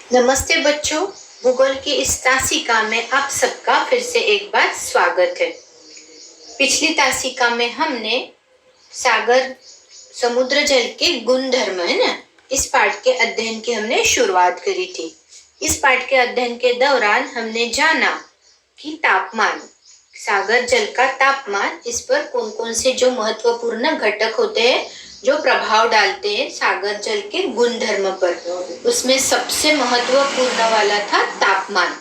नमस्ते बच्चों, भूगोल की इस तासिका में आप सबका फिर से एक बार स्वागत है। पिछली तासिका में हमने सागर समुद्र जल के गुणधर्म है ना, इस पाठ के अध्ययन की हमने शुरुआत करी थी। इस पाठ के अध्ययन के दौरान हमने जाना कि तापमान, सागर जल का तापमान, इस पर कौन कौन से जो महत्वपूर्ण घटक होते हैं जो प्रभाव डालते हैं सागर जल के गुणधर्म पर। उसमें सबसे महत्वपूर्ण वाला था तापमान।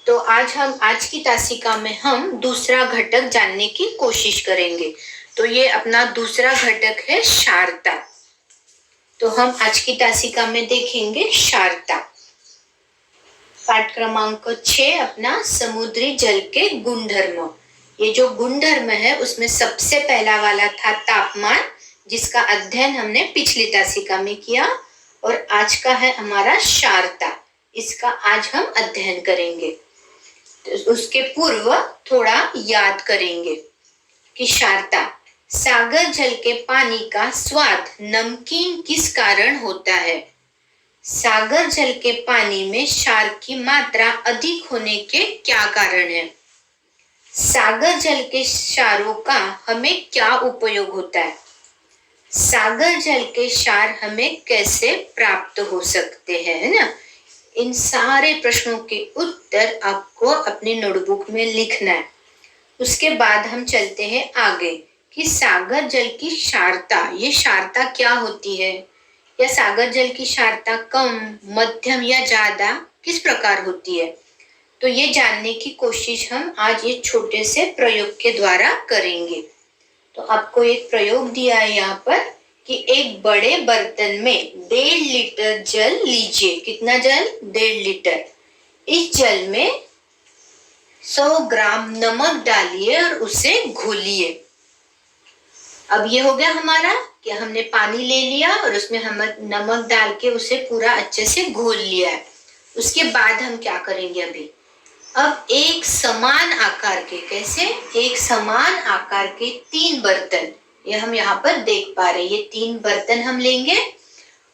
तो आज की तासिका में हम दूसरा घटक जानने की कोशिश करेंगे। तो ये अपना दूसरा घटक है क्षारता। तो हम आज की तासिका में देखेंगे क्षारता। पाठ क्रमांक 6 अपना समुद्री जल के गुणधर्म। ये जो गुणधर्म है उसमें सबसे पहला वाला था तापमान, जिसका अध्ययन हमने पिछली तासिका में किया। और आज का है हमारा क्षारता, इसका आज हम अध्ययन करेंगे। तो उसके पूर्व थोड़ा याद करेंगे कि क्षारता, सागर जल के पानी का स्वाद नमकीन किस कारण होता है। सागर जल के पानी में क्षार की मात्रा अधिक होने के क्या कारण है। सागर जल के क्षारों का हमें क्या उपयोग होता है। सागर जल के क्षार हमें कैसे प्राप्त हो सकते हैं, है ना। इन सारे प्रश्नों के उत्तर आपको अपनी नोटबुक में लिखना है। उसके बाद हम चलते हैं आगे कि सागर जल की क्षारता, ये क्षारता क्या होती है, या सागर जल की क्षारता कम, मध्यम या ज्यादा किस प्रकार होती है। तो ये जानने की कोशिश हम आज ये छोटे से प्रयोग के द्वारा करेंगे। तो आपको एक प्रयोग दिया है यहाँ पर कि एक बड़े बर्तन में 1.5 लीटर जल लीजिए। कितना जल? 1.5 लीटर। इस जल में 100 ग्राम नमक डालिए और उसे घोलिए। अब ये हो गया हमारा कि हमने पानी ले लिया और उसमें हम नमक डाल के उसे पूरा अच्छे से घोल लिया है। उसके बाद हम क्या करेंगे अभी, अब एक समान आकार के, कैसे, एक समान आकार के 3 बर्तन, ये हम यहाँ पर देख पा रहे हैं, ये 3 बर्तन हम लेंगे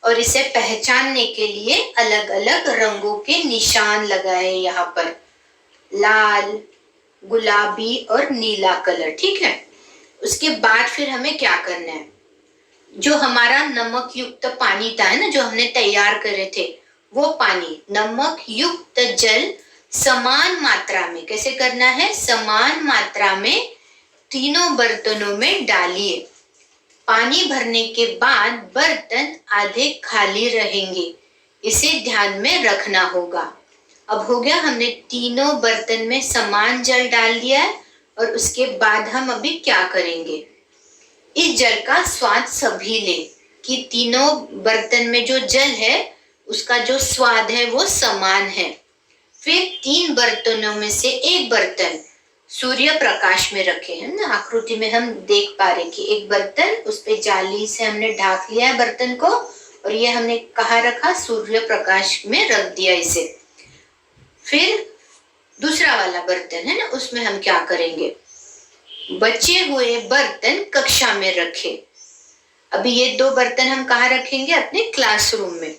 और इसे पहचानने के लिए अलग अलग रंगों के निशान लगाए यहाँ पर, लाल, गुलाबी और नीला कलर, ठीक है। उसके बाद फिर हमें क्या करना है, जो हमारा नमक युक्त पानी था ना, जो हमने तैयार करे थे, वो पानी, नमक युक्त जल समान मात्रा में, कैसे करना है, समान मात्रा में तीनों बर्तनों में डालिए। पानी भरने के बाद बर्तन आधे खाली रहेंगे, इसे ध्यान में रखना होगा। अब हो गया, हमने तीनों बर्तन में समान जल डाल दिया है और उसके बाद हम अभी क्या करेंगे, इस जल का स्वाद सभी ले कि तीनों बर्तन में जो जल है उसका जो स्वाद है वो समान है। फिर 3 बर्तनों में से एक बर्तन सूर्य प्रकाश में रखे, है ना। आकृति में हम देख पा रहे कि एक बर्तन, उस पे जाली से हमने ढाक लिया है बर्तन को और ये हमने कहाँ रखा, सूर्य प्रकाश में रख दिया इसे। फिर दूसरा वाला बर्तन है ना, उसमें हम क्या करेंगे, बचे हुए बर्तन कक्षा में रखे। अभी ये 2 बर्तन हम कहाँ रखेंगे, अपने क्लासरूम में।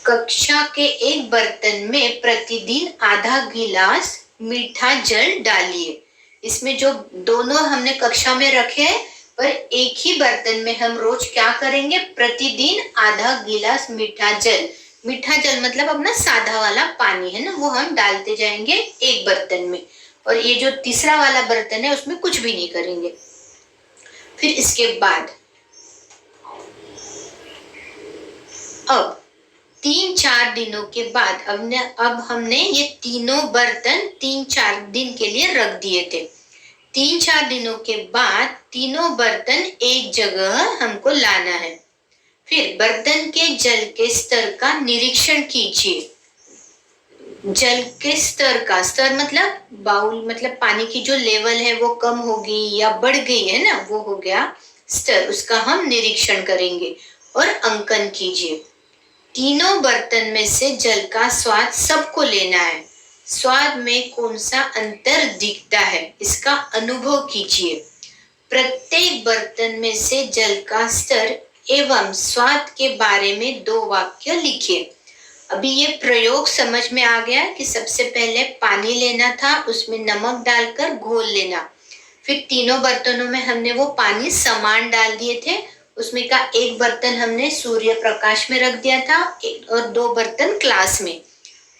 कक्षा के एक बर्तन में प्रतिदिन आधा गिलास मीठा जल डालिए। इसमें जो दोनों हमने कक्षा में रखे हैं, पर एक ही बर्तन में हम रोज क्या करेंगे, प्रतिदिन आधा गिलास मीठा जल, मीठा जल मतलब अपना सादा वाला पानी है ना, वो हम डालते जाएंगे एक बर्तन में। और ये जो तीसरा वाला बर्तन है उसमें कुछ भी नहीं करेंगे। फिर इसके बाद अब 3-4 दिनों के बाद अब हमने ये तीनों बर्तन 3-4 दिन के लिए रख दिए थे। 3-4 दिनों के बाद तीनों बर्तन एक जगह हमको लाना है। फिर बर्तन के जल के स्तर का निरीक्षण कीजिए। जल के स्तर का, स्तर मतलब बाउल, मतलब पानी की जो लेवल है वो कम होगी या बढ़ गई है ना, वो हो गया स्तर, उसका हम निरीक्षण करेंगे और अंकन कीजिए। तीनों बर्तन में से जल का स्वाद सबको लेना है। स्वाद में कौन सा अंतर दिखता है इसका अनुभव कीजिए। प्रत्येक बर्तन में से जल का स्तर एवं स्वाद के बारे में 2 वाक्य लिखिए। अभी ये प्रयोग समझ में आ गया कि सबसे पहले पानी लेना था, उसमें नमक डालकर घोल लेना। फिर तीनों बर्तनों में हमने वो पानी समान डाल दिए थे। उसमें का एक बर्तन हमने सूर्य प्रकाश में रख दिया था और 2 बर्तन क्लास में।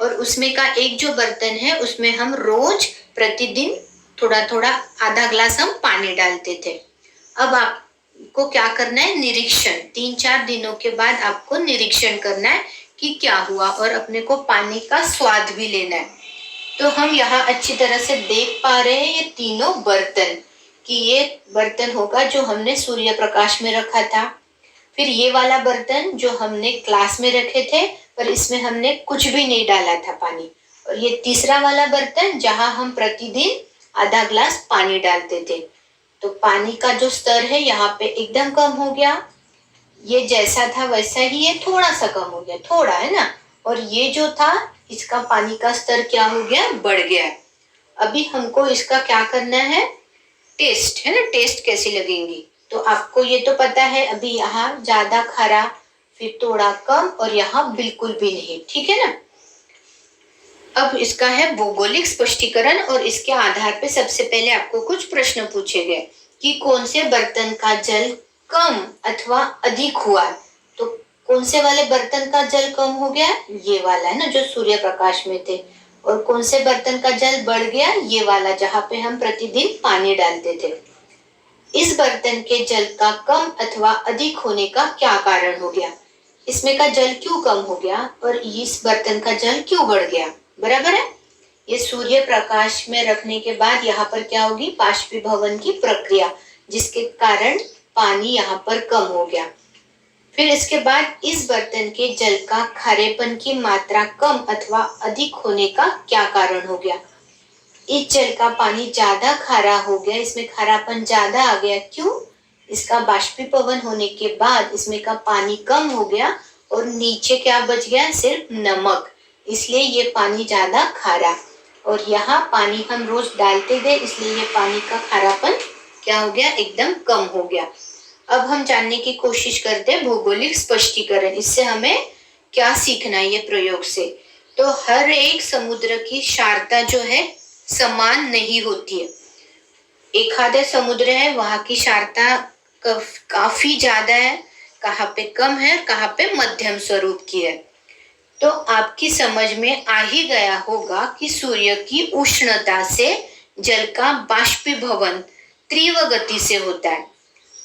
और उसमें का एक जो बर्तन है उसमें हम रोज प्रतिदिन थोड़ा थोड़ा आधा ग्लास हम पानी डालते थे। अब आपको क्या करना है, निरीक्षण। 3-4 दिनों के बाद आपको निरीक्षण करना है कि क्या हुआ, और अपने को पानी का स्वाद भी लेना है। तो हम यहाँ अच्छी तरह से देख पा रहे हैं ये तीनों बर्तन, कि ये बर्तन होगा जो हमने सूर्य प्रकाश में रखा था। फिर ये वाला बर्तन जो हमने क्लास में रखे थे, पर इसमें हमने कुछ भी नहीं डाला था पानी। और ये तीसरा वाला बर्तन जहां हम प्रतिदिन आधा ग्लास पानी डालते थे। तो पानी का जो स्तर है यहाँ पे एकदम कम हो गया। ये जैसा था वैसा ही ये थोड़ा सा कम हो गया, थोड़ा है ना। और ये जो था इसका पानी का स्तर क्या हो गया, बढ़ गया है। अभी हमको इसका क्या करना है, टेस्ट, है ना, टेस्ट कैसी लगेंगी। तो आपको ये तो पता है, अभी यहाँ ज्यादा खारा, फिर थोड़ा कम, और यहाँ बिल्कुल भी नहीं, ठीक है ना। अब इसका है भौगोलिक स्पष्टीकरण, और इसके आधार पे सबसे पहले आपको कुछ प्रश्न पूछे गए कि कौन से बर्तन का जल कम अथवा अधिक हुआ। तो कौन से वाले बर्तन का जल कम हो गया, ये वाला है ना जो सूर्य प्रकाश में थे। और कौन से बर्तन का जल बढ़ गया, ये वाला जहाँ पे हम प्रतिदिन पानी डालते थे। इस बर्तन के जल का कम अथवा अधिक होने का क्या कारण हो गया, इसमें का जल क्यों कम हो गया और इस बर्तन का जल क्यों बढ़ गया, बराबर है। ये सूर्य प्रकाश में रखने के बाद यहाँ पर क्या होगी, बाष्पीभवन की प्रक्रिया, जिसके कारण पानी यहाँ पर कम हो गया। फिर इसके बाद इस बर्तन के जल का खारेपन की मात्रा कम अथवा अधिक होने का क्या कारण हो गया। इस जल का पानी ज्यादा खारा हो गया, इसमें खारापन ज्यादा आ गया, क्यों, इसका बाष्पीभवन होने के बाद इसमें का पानी कम हो गया और नीचे क्या बच गया, सिर्फ नमक, इसलिए ये पानी ज्यादा खारा। और यहाँ पानी हम रोज डालते गए, इसलिए ये पानी का खारापन क्या हो गया, एकदम कम हो गया। अब हम जानने की कोशिश करते हैं भौगोलिक स्पष्टीकरण, इससे हमें क्या सीखना है ये प्रयोग से। तो हर एक समुद्र की क्षारता जो है समान नहीं होती है। एक आधे समुद्र है वहां की क्षारता काफी ज्यादा है, कहाँ पे कम है, कहाँ पे मध्यम स्वरूप की है। तो आपकी समझ में आ ही गया होगा कि सूर्य की उष्णता से जल का बाष्पीभवन तीव्र गति से होता है।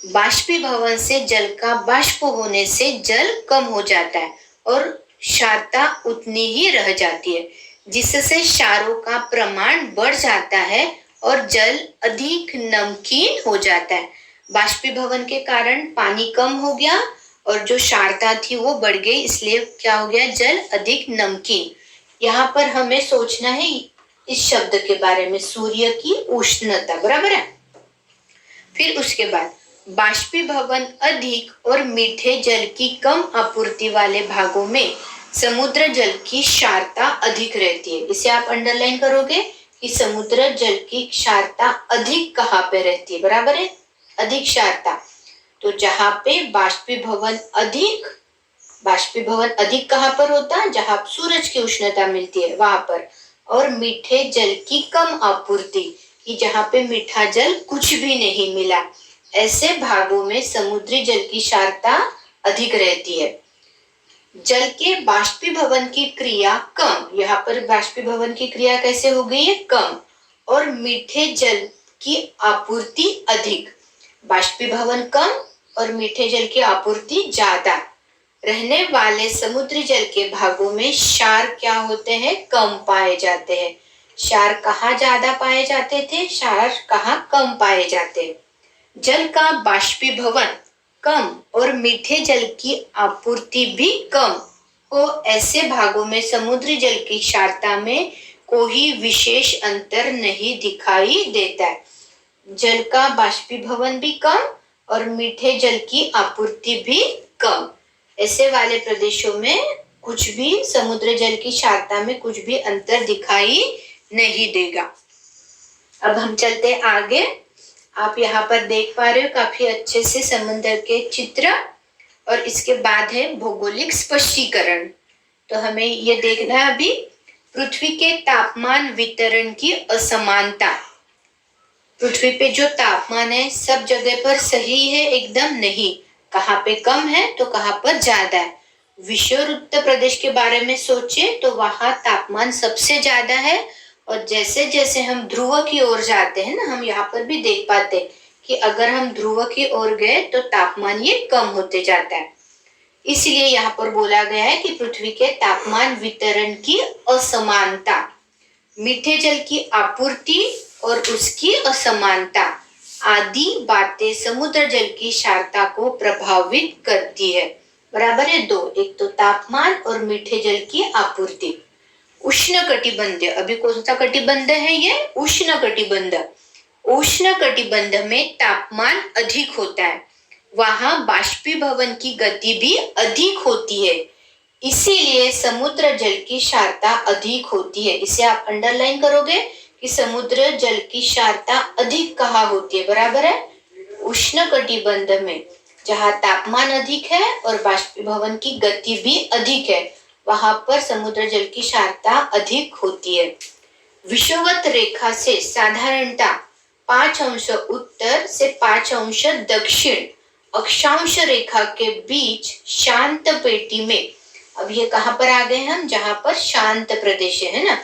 बाष्पीभवन से जल का बाष्प होने से जल कम हो जाता है और क्षारता उतनी ही रह जाती है, जिससे क्षारों का प्रमाण बढ़ जाता है और जल अधिक नमकीन हो जाता है। बाष्पीभवन के कारण पानी कम हो गया और जो क्षारता थी वो बढ़ गई, इसलिए क्या हो गया, जल अधिक नमकीन। यहाँ पर हमें सोचना है इस शब्द के बारे में, सूर्य की उष्णता, बराबर है। फिर उसके बाद बाष्पीभवन अधिक और मीठे जल की कम आपूर्ति वाले भागों में समुद्र जल की क्षारता अधिक रहती है। इसे आप अंडरलाइन करोगे कि समुद्र जल की क्षारता अधिक कहाँ पे रहती है, बराबर है, अधिक क्षारता। तो जहाँ पे बाष्पीभवन अधिक कहाँ पर होता है, जहाँ सूरज की उष्णता मिलती है वहां पर। और मीठे जल की कम आपूर्ति, कि जहाँ पे मीठा जल कुछ भी नहीं मिला, ऐसे भागों में समुद्री जल की क्षारता अधिक रहती है। जल के बाष्पीभवन की क्रिया कम, यहाँ पर बाष्पीभवन की क्रिया कैसे हो गई है, कम, और मीठे जल की आपूर्ति अधिक। बाष्पीभवन कम और मीठे जल की आपूर्ति ज्यादा रहने वाले समुद्री जल के भागों में क्षार क्या होते हैं, कम पाए जाते हैं। क्षार कहाँ ज्यादा पाए जाते थे, क्षार कहाँ कम पाए जाते। जल का बाष्पीभवन कम और मीठे जल की आपूर्ति भी कम हो, ऐसे भागों में समुद्री जल की क्षारता में कोई विशेष अंतर नहीं दिखाई देता है। जल का बाष्पीभवन भी कम और मीठे जल की आपूर्ति भी कम, ऐसे वाले प्रदेशों में कुछ भी समुद्र जल की क्षारता में कुछ भी अंतर दिखाई नहीं देगा। अब हम चलते आगे। आप यहाँ पर देख पा रहे हो काफी अच्छे से समुद्र के चित्र, और इसके बाद है भौगोलिक स्पष्टीकरण। तो हमें ये देखना है अभी पृथ्वी के तापमान वितरण की असमानता। पृथ्वी पे जो तापमान है सब जगह पर सही है एकदम नहीं, कहाँ पे कम है तो कहाँ पर ज्यादा है। विषुववृत्त उत्तर प्रदेश के बारे में सोचे तो वहां तापमान सबसे ज्यादा है, और जैसे जैसे हम ध्रुव की ओर जाते हैं ना, हम यहाँ पर भी देख पाते हैं कि अगर हम ध्रुव की ओर गए तो तापमान ये कम होते जाता है। इसलिए यहाँ पर बोला गया है कि पृथ्वी के तापमान वितरण की असमानता, मीठे जल की आपूर्ति और उसकी असमानता आदि बातें समुद्र जल की क्षारता को प्रभावित करती है। बराबर है दो, एक तो तापमान और मीठे जल की आपूर्ति। उष्ण कटिबंध, अभी कौन सा कटिबंध है ये? उष्ण कटिबंध। उष्ण कटिबंध में तापमान अधिक होता है, वहां बाष्पीभवन की गति भी अधिक होती है, इसीलिए समुद्र जल की क्षारता अधिक होती है। इसे आप अंडरलाइन करोगे कि समुद्र जल की क्षारता अधिक कहाँ होती है? बराबर है उष्ण कटिबंध में, जहाँ तापमान अधिक है और बाष्पीभवन की गति भी अधिक है, वहां पर समुद्र जल की क्षारता अधिक होती है। विषुवत रेखा से साधारणतः 5 अंश उत्तर से 5 अंश दक्षिण अक्षांश रेखा के बीच शांत पेटी में, अब ये कहां पर आ गए हम? जहां पर शांत प्रदेश है ना,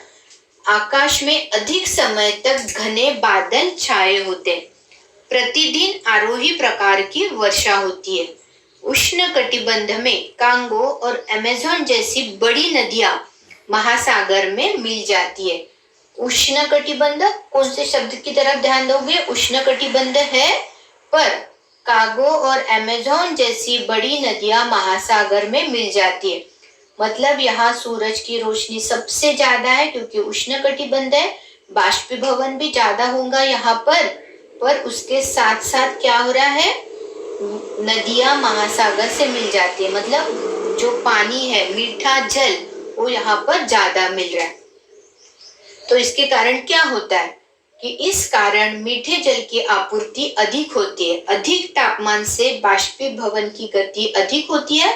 आकाश में अधिक समय तक घने बादल छाए होते, प्रतिदिन आरोही प्रकार की वर्षा होती है। उष्ण कटिबंध में कांगो और अमेज़न जैसी बड़ी नदियां महासागर में मिल जाती है। उष्ण कटिबंध कौन से शब्द की तरफ ध्यान दोगे? उष्ण कटिबंध है, पर कांगो और अमेज़न जैसी बड़ी नदियां महासागर में मिल जाती है। मतलब यहाँ सूरज की रोशनी सबसे ज्यादा है क्योंकि उष्ण कटिबंध है, बाष्पीभवन भी ज्यादा होगा यहाँ पर उसके साथ साथ क्या हो रहा है? नदियां महासागर से मिल जाती है, मतलब जो पानी है, मीठा जल, वो यहाँ पर ज्यादा मिल रहा है। तो इसके कारण क्या होता है कि इस कारण मीठे जल की आपूर्ति अधिक होती है। अधिक तापमान से बाष्पीभवन की गति अधिक होती है,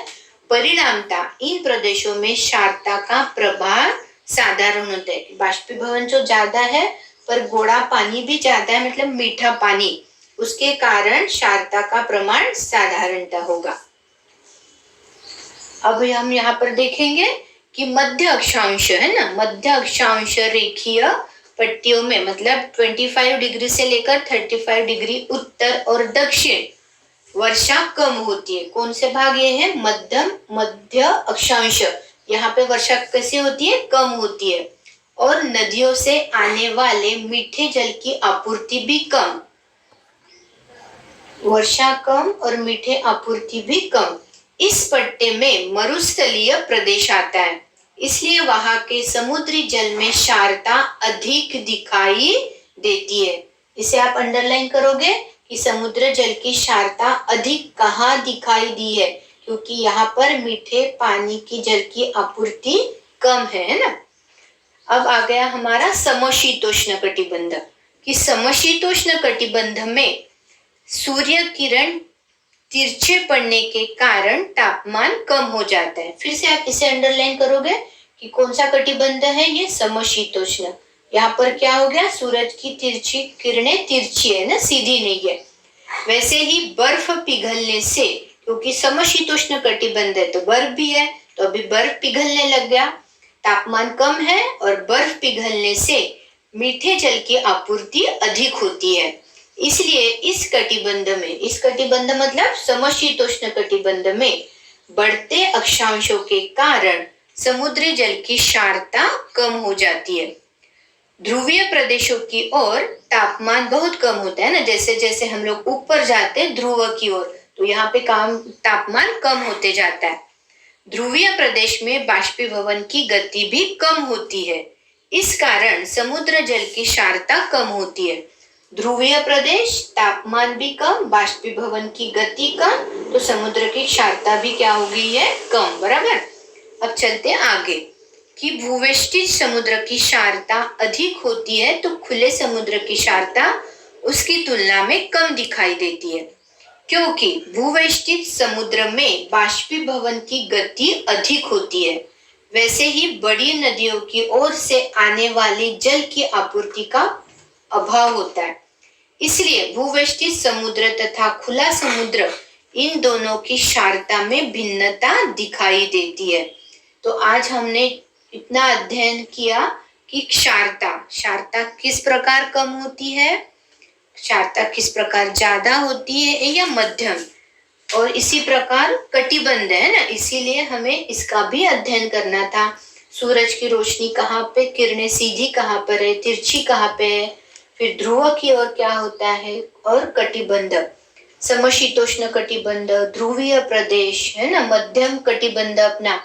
परिणामतः इन प्रदेशों में क्षारता का प्रभाव साधारण होता है। बाष्पीभवन जो ज्यादा है पर गोड़ा पानी भी ज्यादा है, मतलब मीठा पानी, उसके कारण क्षारता का प्रमाण साधारणतः होगा। अब हम यहाँ पर देखेंगे कि मध्य अक्षांश है ना, मध्य अक्षांश रेखीय पट्टियों में, मतलब 25 डिग्री से लेकर 35 डिग्री उत्तर और दक्षिण वर्षा कम होती है। कौन से भाग ये है? मध्य अक्षांश, यहाँ पे वर्षा कैसी होती है? कम होती है, और नदियों से आने वाले मीठे जल की आपूर्ति भी कम, वर्षा कम और मीठे आपूर्ति भी कम। इस पट्टे में मरुस्थलीय प्रदेश आता है, इसलिए वहां के समुद्री जल में क्षारता अधिक दिखाई देती है। इसे आप अंडरलाइन करोगे कि समुद्र जल की क्षारता अधिक कहाँ दिखाई दी है? क्योंकि यहाँ पर मीठे पानी की जल की आपूर्ति कम है ना। अब आ गया हमारा समशीतोष्ण कटिबंध, कि समशीतोष्ण कटिबंध में सूर्य किरण तिरछे पड़ने के कारण तापमान कम हो जाता है। फिर से आप इसे अंडरलाइन करोगे कि कौन सा कटिबंध है ये? समशीतोष्ण। यहाँ पर क्या हो गया? सूरज की तिरछी किरणें तिरछी है ना, सीधी नहीं है। वैसे ही बर्फ पिघलने से, क्योंकि समशीतोष्ण कटिबंध है तो बर्फ भी है, तो अभी बर्फ पिघलने लग गया, तापमान कम है और बर्फ पिघलने से मीठे जल की आपूर्ति अधिक होती है। इसलिए इस कटिबंध में, इस कटिबंध मतलब समशीतोष्ण कटिबंध में बढ़ते अक्षांशों के कारण समुद्री जल की क्षारता कम हो जाती है। ध्रुवीय प्रदेशों की ओर तापमान बहुत कम होता है ना, जैसे जैसे हम लोग ऊपर जाते हैं ध्रुव की ओर, तो यहाँ पे तापमान कम होते जाता है। ध्रुवीय प्रदेश में बाष्पीभवन की गति भी कम होती है, इस कारण समुद्र जल की क्षारता कम होती है। ध्रुवीय प्रदेश, तापमान भी कम, बाष्पीभवन की गति कम, तो समुद्र की क्षारता भी क्या हो गई है? कम। बराबर। अब चलते आगे कि भूवेष्टित समुद्र की क्षारता अधिक होती है तो खुले समुद्र की क्षारता उसकी तुलना में कम दिखाई देती है, क्योंकि भूवेष्टित समुद्र में बाष्पीभवन की गति अधिक होती है। वैसे ही बड़ी नदियों की ओर से आने वाली जल की आपूर्ति का अभाव होता है। इसलिए भूवेष्टित समुद्र तथा खुला समुद्र, इन दोनों की क्षारता में भिन्नता दिखाई देती है। तो आज हमने इतना अध्ययन किया कि क्षारता किस प्रकार कम होती है, क्षारता किस प्रकार ज्यादा होती है या मध्यम, और इसी प्रकार कटिबंध है ना, इसीलिए हमें इसका भी अध्ययन करना था। सूरज की रोशनी कहाँ पे, किरणें सीधी कहाँ पर है, तिरछी कहाँ पे है, फिर ध्रुव की ओर क्या होता है, और कटिबंध, समशीतोष्ण कटिबंध, ध्रुवीय प्रदेश है ना, मध्यम कटिबंध अपना।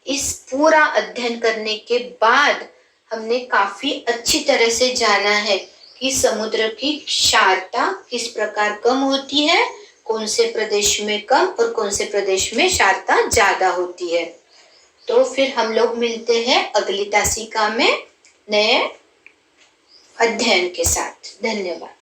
इस पूरा अध्ययन करने के बाद हमने काफी अच्छी तरह से जाना है कि समुद्र की क्षारता किस प्रकार कम होती है, कौन से प्रदेश में कम और कौन से प्रदेश में क्षारता ज्यादा होती है। तो फिर हम लोग मिलते हैं अगली तासिका में नए अध्ययन के साथ। धन्यवाद।